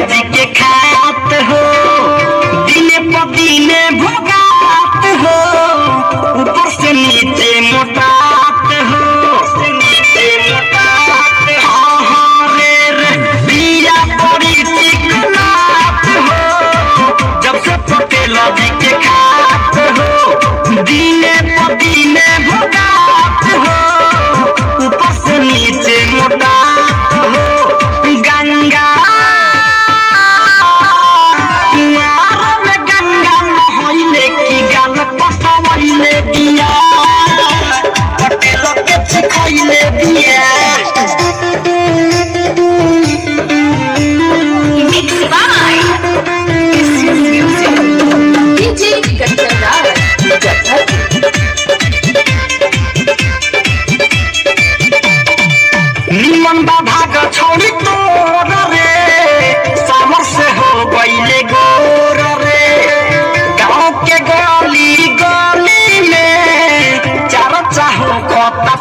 जी के खात हो दिने प दिने भोगात हो ऊपर से नीचे मोटात हो हाँ हाँ रे बिया बड़ी चिकनात हो जब से पटेल जी के खात हो दिने प दिने भोगात हो ऊपर से नीचे मोटात हो गंगा गंगा नहैले की गाल पसवैले दिया पटेल के सिखैले दिया Mixed by Issues Music, DJ Gattara, निमन भाग छोड़ी तोर रे सामर से हो गईले गोर रे गाँव के गली गली में चार चाहो खता